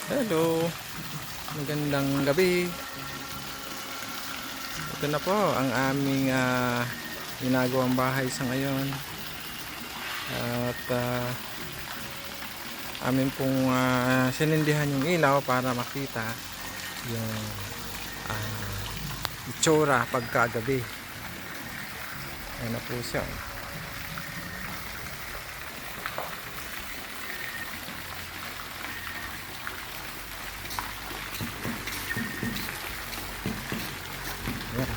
Hello, magandang gabi. Ito na po ang aming ginagawang bahay sa ngayon. At amin pong sinindihan yung ilaw para makita yung itsura pagkagabi. Ayan na po siya. Ayan.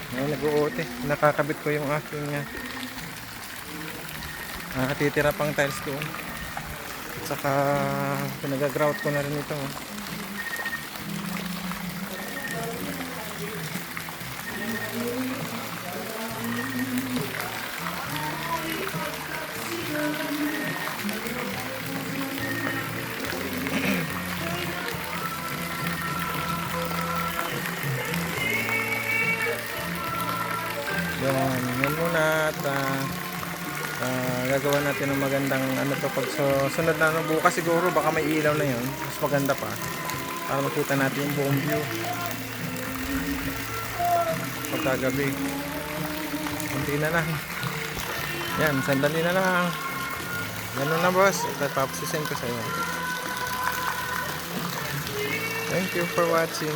Ngayon nag-uuti. Nakakabit ko yung aking titira pang tiles doon. At saka pinag-grout ko na rin ito. Yan muna at gagawa natin ng magandang ano to pag sunod na bukas siguro baka may ilaw na yun mas maganda pa para makita natin yung buong view pagkagabi. Kunti na lang yan, sandali na lang ganun na boss at tapos isend ko sa iyo. Thank you for watching.